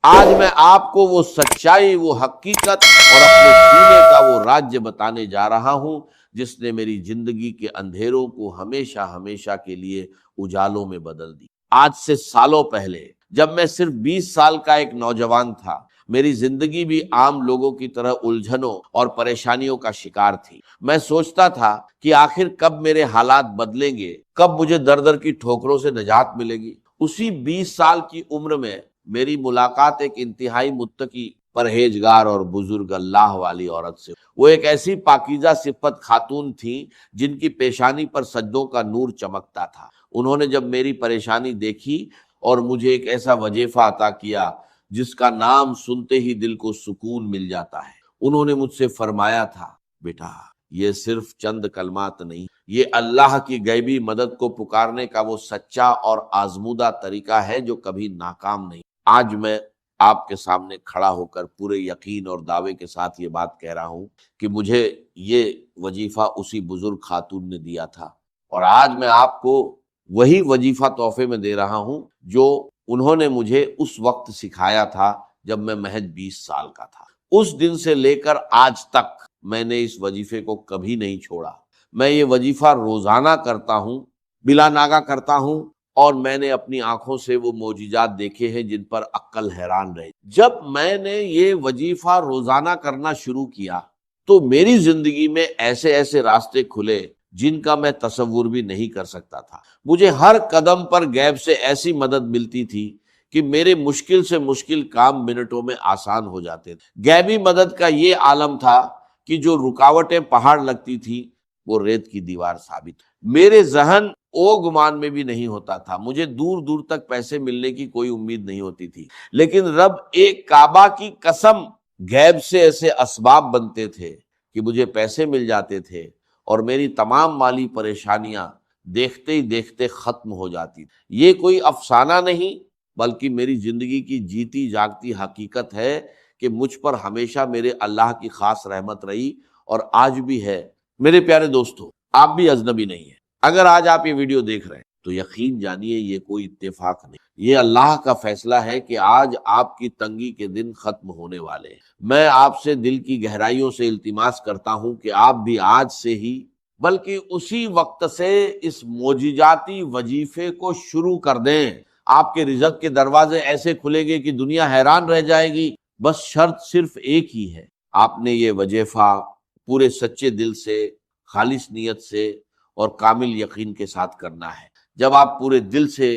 آج میں آپ کو وہ سچائی، وہ حقیقت اور اپنے سینے کا وہ راج بتانے جا رہا ہوں جس نے میری زندگی کے اندھیروں کو ہمیشہ ہمیشہ کے لیے اجالوں میں بدل دی۔ آج سے سالوں پہلے جب میں صرف 20 سال کا ایک نوجوان تھا، میری زندگی بھی عام لوگوں کی طرح الجھنوں اور پریشانیوں کا شکار تھی۔ میں سوچتا تھا کہ آخر کب میرے حالات بدلیں گے، کب مجھے در در کی ٹھوکروں سے نجات ملے گی۔ اسی 20 سال کی عمر میں میری ملاقات ایک انتہائی متقی، پرہیزگار اور بزرگ اللہ والی عورت سے۔ وہ ایک ایسی پاکیزہ صفت خاتون تھیں جن کی پیشانی پر سجدوں کا نور چمکتا تھا۔ انہوں نے جب میری پریشانی دیکھی اور مجھے ایک ایسا وظیفہ عطا کیا جس کا نام سنتے ہی دل کو سکون مل جاتا ہے۔ انہوں نے مجھ سے فرمایا تھا، بیٹا یہ صرف چند کلمات نہیں، یہ اللہ کی غیبی مدد کو پکارنے کا وہ سچا اور آزمودہ طریقہ ہے جو کبھی ناکام نہیں۔ آج میں آپ کے سامنے کھڑا ہو کر پورے یقین اور دعوے کے ساتھ یہ بات کہہ رہا ہوں کہ مجھے یہ وظیفہ اسی بزرگ خاتون نے دیا تھا، اور آج میں آپ کو وہی وظیفہ تحفے میں دے رہا ہوں جو انہوں نے مجھے اس وقت سکھایا تھا جب میں محض 20 سال کا تھا۔ اس دن سے لے کر آج تک میں نے اس وظیفے کو کبھی نہیں چھوڑا۔ میں یہ وظیفہ روزانہ کرتا ہوں، بلا ناغہ کرتا ہوں، اور میں نے اپنی آنکھوں سے وہ معجزات دیکھے ہیں جن پر عقل حیران رہے۔ جب میں نے یہ وظیفہ روزانہ کرنا شروع کیا تو میری زندگی میں ایسے ایسے راستے کھلے جن کا میں تصور بھی نہیں کر سکتا تھا۔ مجھے ہر قدم پر غیب سے ایسی مدد ملتی تھی کہ میرے مشکل سے مشکل کام منٹوں میں آسان ہو جاتے تھے۔ غیبی مدد کا یہ عالم تھا کہ جو رکاوٹیں پہاڑ لگتی تھی وہ ریت کی دیوار ثابت۔ میرے ذہن او گمان میں بھی نہیں ہوتا تھا، مجھے دور دور تک پیسے ملنے کی کوئی امید نہیں ہوتی تھی، لیکن رب ایک کعبہ کی قسم غیب سے ایسے اسباب بنتے تھے کہ مجھے پیسے مل جاتے تھے اور میری تمام مالی پریشانیاں دیکھتے ہی دیکھتے ختم ہو جاتی۔ یہ کوئی افسانہ نہیں بلکہ میری زندگی کی جیتی جاگتی حقیقت ہے کہ مجھ پر ہمیشہ میرے اللہ کی خاص رحمت رہی اور آج بھی ہے۔ میرے پیارے دوستو، آپ بھی اجنبی نہیں ہیں۔ اگر آج آپ یہ ویڈیو دیکھ رہے ہیں تو یقین جانیے یہ کوئی اتفاق نہیں، یہ اللہ کا فیصلہ ہے کہ آج آپ کی تنگی کے دن ختم ہونے والے ہیں۔ میں آپ سے دل کی گہرائیوں سے التماس کرتا ہوں کہ آپ بھی آج سے ہی بلکہ اسی وقت سے اس معجزاتی وظیفے کو شروع کر دیں۔ آپ کے رزق کے دروازے ایسے کھلیں گے کہ دنیا حیران رہ جائے گی۔ بس شرط صرف ایک ہی ہے، آپ نے یہ وظیفہ پورے سچے دل سے، خالص نیت سے اور کامل یقین کے ساتھ کرنا ہے۔ جب آپ پورے دل سے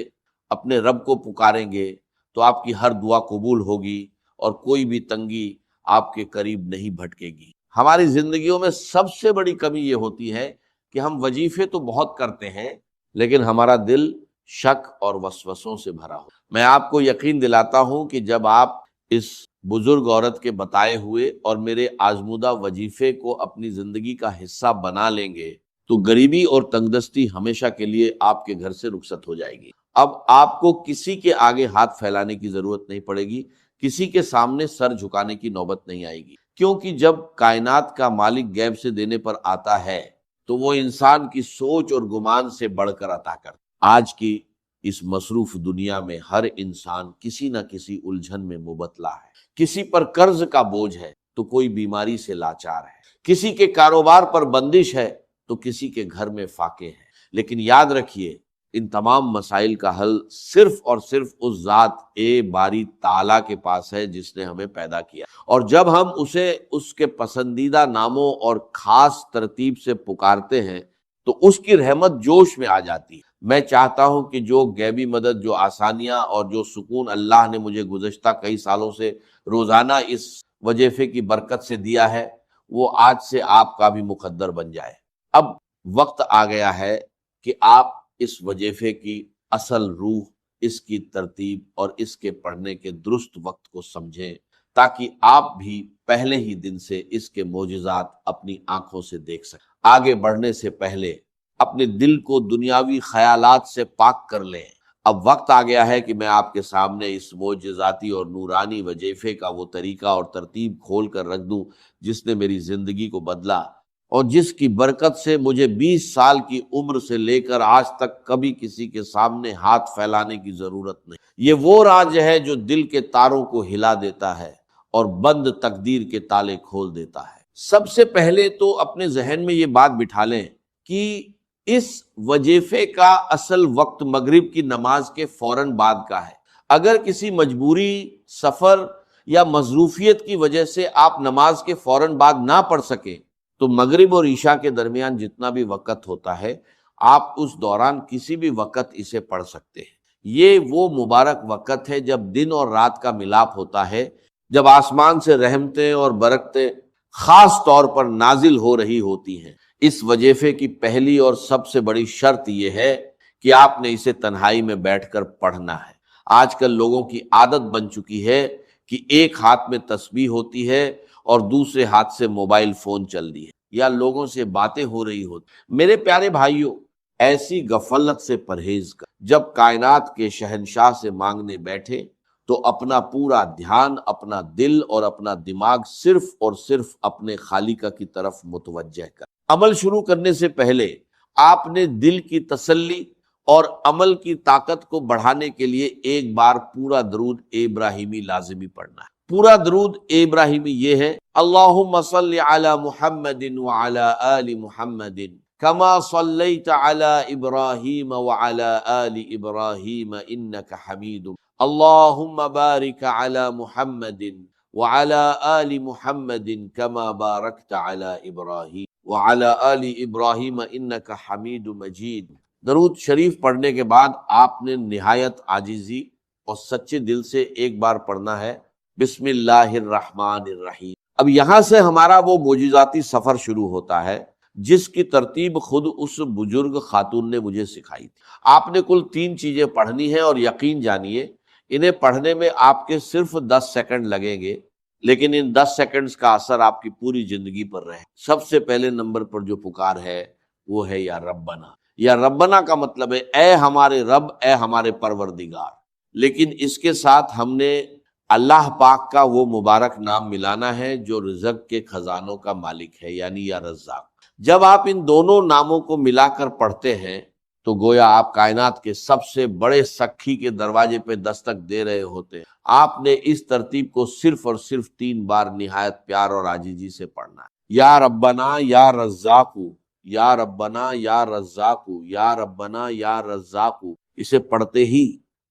اپنے رب کو پکاریں گے تو آپ کی ہر دعا قبول ہوگی اور کوئی بھی تنگی آپ کے قریب نہیں بھٹکے گی۔ ہماری زندگیوں میں سب سے بڑی کمی یہ ہوتی ہے کہ ہم وظیفے تو بہت کرتے ہیں لیکن ہمارا دل شک اور وسوسوں سے بھرا ہو۔ میں آپ کو یقین دلاتا ہوں کہ جب آپ اس بزرگ عورت کے بتائے ہوئے اور میرے آزمودہ وظیفے کو اپنی زندگی کا حصہ بنا لیں گے تو غریبی اور تنگدستی ہمیشہ کے لیے آپ کے گھر سے رخصت ہو جائے گی۔ اب آپ کو کسی کے آگے ہاتھ پھیلانے کی ضرورت نہیں پڑے گی، کسی کے سامنے سر جھکانے کی نوبت نہیں آئے گی، کیونکہ جب کائنات کا مالک غیب سے دینے پر آتا ہے تو وہ انسان کی سوچ اور گمان سے بڑھ کر عطا کرتا۔ آج کی اس مصروف دنیا میں ہر انسان کسی نہ کسی الجھن میں مبتلا ہے۔ کسی پر قرض کا بوجھ ہے تو کوئی بیماری سے لاچار ہے، کسی کے کاروبار پر بندش ہے تو کسی کے گھر میں فاقے ہیں۔ لیکن یاد رکھیے، ان تمام مسائل کا حل صرف اور صرف اس ذات باری تعالیٰ کے پاس ہے جس نے ہمیں پیدا کیا، اور جب ہم اسے اس کے پسندیدہ ناموں اور خاص ترتیب سے پکارتے ہیں تو اس کی رحمت جوش میں آ جاتی ہے۔ میں چاہتا ہوں کہ جو غیبی مدد، جو آسانیاں اور جو سکون اللہ نے مجھے گزشتہ کئی سالوں سے روزانہ اس وظیفے کی برکت سے دیا ہے وہ آج سے آپ کا بھی مقدر بن جائے۔ اب وقت آ گیا ہے کہ آپ اس وظیفے کی اصل روح، اس کی ترتیب اور اس کے پڑھنے کے درست وقت کو سمجھیں تاکہ آپ بھی پہلے ہی دن سے اس کے معجزات اپنی آنکھوں سے دیکھ سکیں۔ آگے بڑھنے سے پہلے اپنے دل کو دنیاوی خیالات سے پاک کر لیں۔ اب وقت آ گیا ہے کہ میں آپ کے سامنے اس معجزاتی اور نورانی وظیفے کا وہ طریقہ اور ترتیب کھول کر رکھ دوں جس نے میری زندگی کو بدلا اور جس کی برکت سے مجھے 20 سال کی عمر سے لے کر آج تک کبھی کسی کے سامنے ہاتھ پھیلانے کی ضرورت نہیں۔ یہ وہ راز ہے جو دل کے تاروں کو ہلا دیتا ہے اور بند تقدیر کے تالے کھول دیتا ہے۔ سب سے پہلے تو اپنے ذہن میں یہ بات بٹھا لیں کہ اس وظیفے کا اصل وقت مغرب کی نماز کے فوراً بعد کا ہے۔ اگر کسی مجبوری، سفر یا مصروفیت کی وجہ سے آپ نماز کے فوراً بعد نہ پڑھ سکیں تو مغرب اور عشاء کے درمیان جتنا بھی وقت ہوتا ہے آپ اس دوران کسی بھی وقت اسے پڑھ سکتے ہیں۔ یہ وہ مبارک وقت ہے جب دن اور رات کا ملاپ ہوتا ہے، جب آسمان سے رحمتیں اور برکتیں خاص طور پر نازل ہو رہی ہوتی ہیں۔ اس وظیفے کی پہلی اور سب سے بڑی شرط یہ ہے کہ آپ نے اسے تنہائی میں بیٹھ کر پڑھنا ہے۔ آج کل لوگوں کی عادت بن چکی ہے کہ ایک ہاتھ میں تسبیح ہوتی ہے اور دوسرے ہاتھ سے موبائل فون چل رہی ہے یا لوگوں سے باتیں ہو رہی ہوتی۔ میرے پیارے بھائیوں، ایسی غفلت سے پرہیز کر۔ جب کائنات کے شہنشاہ سے مانگنے بیٹھے تو اپنا پورا دھیان، اپنا دل اور اپنا دماغ صرف اور صرف اپنے خالق کی طرف متوجہ کر۔ عمل شروع کرنے سے پہلے آپ نے دل کی تسلی اور عمل کی طاقت کو بڑھانے کے لیے ایک بار پورا درود ابراہیمی لازمی پڑھنا ہے۔ پورا درود ابراہیمی یہ ہے: اللہم صل علی محمد وعلی آل محمد کما صلیت علی ابراہیم وعلی آل ابراہیم انک حمید، اللہم بارک علی محمد وعلی آل محمد کما بارکت علی ابراہیم وعلی آل ابراہیم انک حمید مجید۔ درود شریف پڑھنے کے بعد آپ نے نہایت عاجزی اور سچے دل سے ایک بار پڑھنا ہے: بسم اللہ الرحمن الرحیم۔ اب یہاں سے ہمارا وہ معجزاتی سفر شروع ہوتا ہے جس کی ترتیب خود اس بزرگ خاتون نے مجھے سکھائی تھی۔ آپ نے کل 3 چیزیں پڑھنی ہیں اور یقین جانیے انہیں پڑھنے میں آپ کے صرف 10 سیکنڈ لگیں گے، لیکن ان 10 سیکنڈز کا اثر آپ کی پوری زندگی پر رہے۔ سب سے پہلے نمبر پر جو پکار ہے وہ ہے یا ربنا۔ یا ربنا کا مطلب ہے اے ہمارے رب، اے ہمارے پروردگار، لیکن اس کے ساتھ ہم نے اللہ پاک کا وہ مبارک نام ملانا ہے جو رزق کے خزانوں کا مالک ہے، یعنی یا رزاق۔ جب آپ ان دونوں ناموں کو ملا کر پڑھتے ہیں تو گویا آپ کائنات کے سب سے بڑے سکھی کے دروازے پہ دستک دے رہے ہوتے ہیں۔ آپ نے اس ترتیب کو صرف اور صرف 3 بار نہایت پیار اور عاجزی سے پڑھنا ہے: یا ربنا یا رزاق، یا ربنا یا رزاق، یا ربنا یا رزاق۔ اسے پڑھتے ہی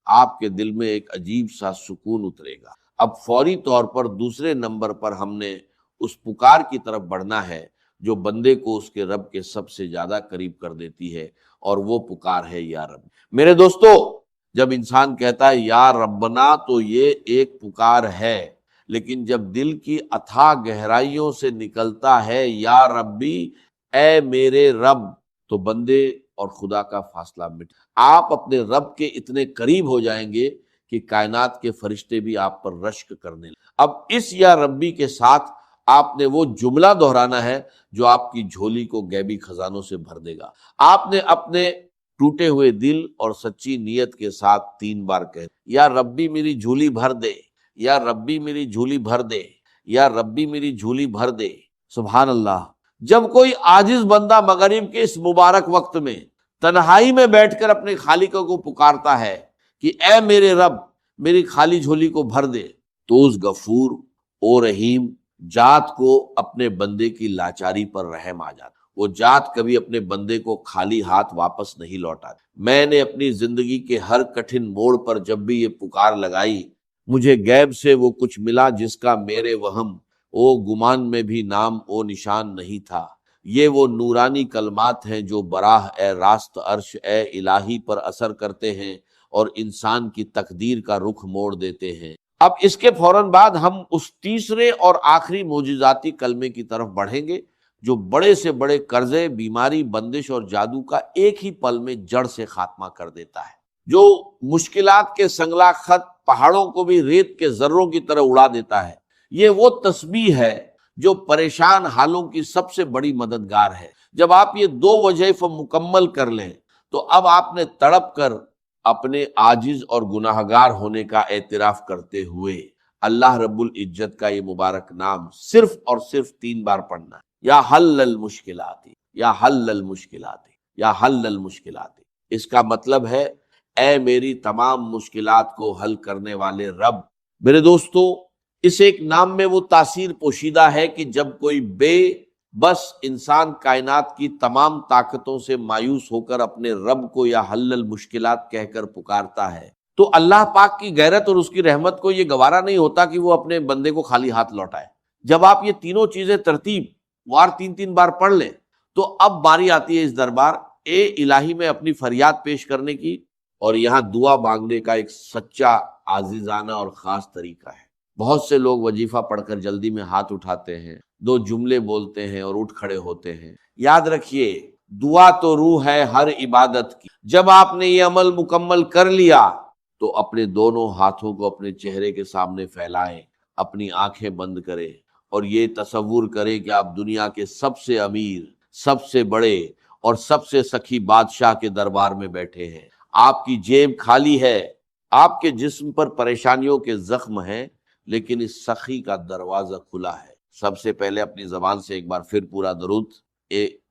آپ کے دل میں ایک عجیب سا سکون اترے گا۔ اب فوری طور پر دوسرے نمبر پر ہم نے اس پکار کی طرف بڑھنا ہے جو بندے کو اس کے رب کے سب سے زیادہ قریب کر دیتی ہے، اور وہ پکار ہے یا رب۔ میرے دوستو، جب انسان کہتا ہے یا ربنا تو یہ ایک پکار ہے، لیکن جب دل کی اتھاہ گہرائیوں سے نکلتا ہے یا ربی، اے میرے رب، تو بندے اور خدا کا فاصلہ مٹ، آپ اپنے رب کے اتنے قریب ہو جائیں گے کہ کائنات کے فرشتے بھی آپ پر رشک کرنے لگیں۔ اب اس یا ربی کے ساتھ آپ نے وہ جملہ دہرانا ہے جو آپ کی جھولی کو غیبی خزانوں سے بھر دے گا۔ آپ نے اپنے ٹوٹے ہوئے دل اور سچی نیت کے ساتھ 3 بار کہہ: یا ربی میری جھولی بھر دے، یا ربی میری جھولی بھر دے، یا ربی میری جھولی بھر دے۔ سبحان اللہ۔ جب کوئی عاجز بندہ مغرب کے اس مبارک وقت میں تنہائی میں بیٹھ کر اپنے خالق کو پکارتا ہے کہ اے میرے رب میری خالی جھولی کو بھر دے، تو اس غفور او رحیم ذات کو اپنے بندے کی لاچاری پر رحم آ جاتا۔ وہ ذات کبھی اپنے بندے کو خالی ہاتھ واپس نہیں لوٹاتی۔ میں نے اپنی زندگی کے ہر کٹھن موڑ پر جب بھی یہ پکار لگائی، مجھے غیب سے وہ کچھ ملا جس کا میرے وہم او گمان میں بھی نام او نشان نہیں تھا۔ یہ وہ نورانی کلمات ہیں جو براہ اے راست عرش اے الہی پر اثر کرتے ہیں اور انسان کی تقدیر کا رخ موڑ دیتے ہیں۔ اب اس کے فوراً بعد ہم اس تیسرے اور آخری معجزاتی کلمے کی طرف بڑھیں گے جو بڑے سے بڑے قرضے، بیماری، بندش اور جادو کا ایک ہی پل میں جڑ سے خاتمہ کر دیتا ہے، جو مشکلات کے سنگلا خط پہاڑوں کو بھی ریت کے ذروں کی طرح اڑا دیتا ہے۔ یہ وہ تسبیح ہے جو پریشان حالوں کی سب سے بڑی مددگار ہے۔ جب آپ یہ 2 وظائف مکمل کر لیں تو اب آپ نے تڑپ کر اپنے عاجز اور گناہگار ہونے کا اعتراف کرتے ہوئے اللہ رب العزت کا یہ مبارک نام صرف اور صرف 3 بار پڑھنا ہے: یا حل المشکلات، یا حل المشکلات، یا حل المشکلات۔ اس کا مطلب ہے اے میری تمام مشکلات کو حل کرنے والے رب۔ میرے دوستو، اس ایک نام میں وہ تاثیر پوشیدہ ہے کہ جب کوئی بے بس انسان کائنات کی تمام طاقتوں سے مایوس ہو کر اپنے رب کو یا حل المشکلات کہہ کر پکارتا ہے، تو اللہ پاک کی غیرت اور اس کی رحمت کو یہ گوارا نہیں ہوتا کہ وہ اپنے بندے کو خالی ہاتھ لوٹائے۔ جب آپ یہ تینوں چیزیں ترتیب وار 3 بار پڑھ لیں تو اب باری آتی ہے اس دربار اے الہی میں اپنی فریاد پیش کرنے کی، اور یہاں دعا مانگنے کا ایک سچا عاجزانہ اور خاص طریقہ ہے۔ بہت سے لوگ وظیفہ پڑھ کر جلدی میں ہاتھ اٹھاتے ہیں، 2 جملے بولتے ہیں اور اٹھ کھڑے ہوتے ہیں۔ یاد رکھیے، دعا تو روح ہے ہر عبادت کی۔ جب آپ نے یہ عمل مکمل کر لیا تو اپنے دونوں ہاتھوں کو اپنے چہرے کے سامنے پھیلائیں، اپنی آنکھیں بند کریں اور یہ تصور کریں کہ آپ دنیا کے سب سے امیر، سب سے بڑے اور سب سے سخی بادشاہ کے دربار میں بیٹھے ہیں۔ آپ کی جیب خالی ہے، آپ کے جسم پر پریشانیوں کے زخم ہیں، لیکن اس سخی کا دروازہ کھلا ہے۔ سب سے پہلے اپنی زبان سے ایک بار پھر پورا درود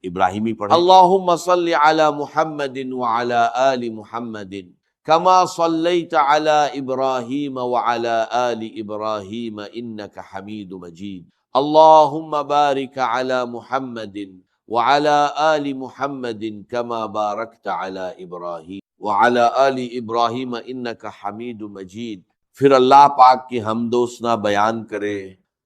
ابراہیمی پڑھیں۔ اللہم صل علی محمد وعلی آل محمد کما صلیت علی ابراہیم وعلی آل ابراہیم انک حمید مجید۔ اللہم بارک علی محمد وعلی آل محمد کما بارکت علی ابراہیم وعلی آل ابراہیم انک حمید مجید۔ پھر اللہ پاک کی حمد و ثنا بیان کرے،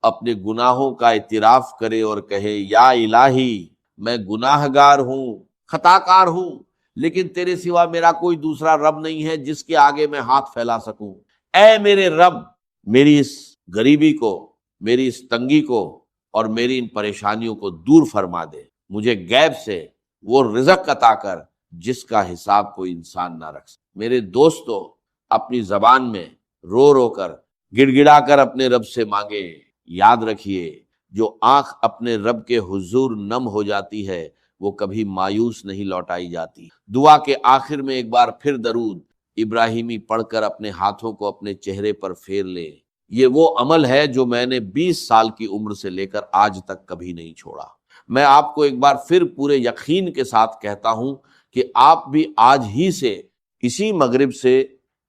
اپنے گناہوں کا اعتراف کرے اور کہے یا الہی میں گناہ گار ہوں، خطا کار ہوں، لیکن تیرے سوا میرا کوئی دوسرا رب نہیں ہے جس کے آگے میں ہاتھ پھیلا سکوں۔ اے میرے رب، میری اس غریبی کو، میری اس تنگی کو اور میری ان پریشانیوں کو دور فرما دے۔ مجھے غیب سے وہ رزق عطا کر جس کا حساب کوئی انسان نہ رکھ سکے۔ میرے دوستو، اپنی زبان میں رو رو کر، گڑ گڑا کر اپنے رب سے مانگے۔ یاد رکھیے، جو آنکھ اپنے رب کے حضور نم ہو جاتی ہے وہ کبھی مایوس نہیں لوٹائی جاتی۔ دعا کے آخر میں ایک بار پھر درود ابراہیمی پڑھ کر اپنے ہاتھوں کو اپنے چہرے پر پھیر لے۔ یہ وہ عمل ہے جو میں نے 20 سال کی عمر سے لے کر آج تک کبھی نہیں چھوڑا۔ میں آپ کو ایک بار پھر پورے یقین کے ساتھ کہتا ہوں کہ آپ بھی آج ہی سے، اسی مغرب سے،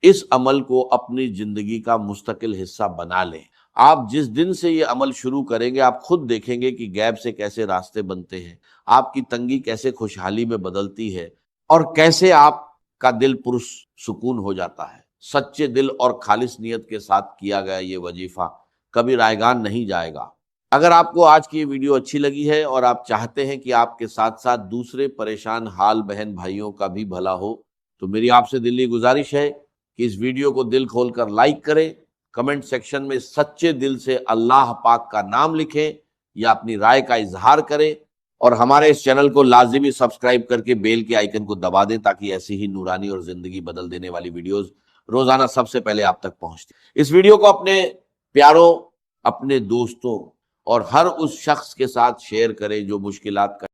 اس عمل کو اپنی زندگی کا مستقل حصہ بنا لیں۔ آپ جس دن سے یہ عمل شروع کریں گے آپ خود دیکھیں گے کہ غیب سے کیسے راستے بنتے ہیں، آپ کی تنگی کیسے خوشحالی میں بدلتی ہے، اور کیسے آپ کا دل پرسکون ہو جاتا ہے۔ سچے دل اور خالص نیت کے ساتھ کیا گیا یہ وظیفہ کبھی رائیگان نہیں جائے گا۔ اگر آپ کو آج کی یہ ویڈیو اچھی لگی ہے اور آپ چاہتے ہیں کہ آپ کے ساتھ ساتھ دوسرے پریشان حال بہن بھائیوں کا بھی بھلا ہو، تو میری آپ سے دلی گزارش ہے کہ اس ویڈیو کو دل کھول کر لائک کریں، کمنٹ سیکشن میں سچے دل سے اللہ پاک کا نام لکھیں یا اپنی رائے کا اظہار کریں، اور ہمارے اس چینل کو لازمی سبسکرائب کر کے بیل کے آئیکن کو دبا دیں تاکہ ایسی ہی نورانی اور زندگی بدل دینے والی ویڈیوز روزانہ سب سے پہلے آپ تک پہنچتی۔ اس ویڈیو کو اپنے پیاروں، اپنے دوستوں اور ہر اس شخص کے ساتھ شیئر کریں جو مشکلات کا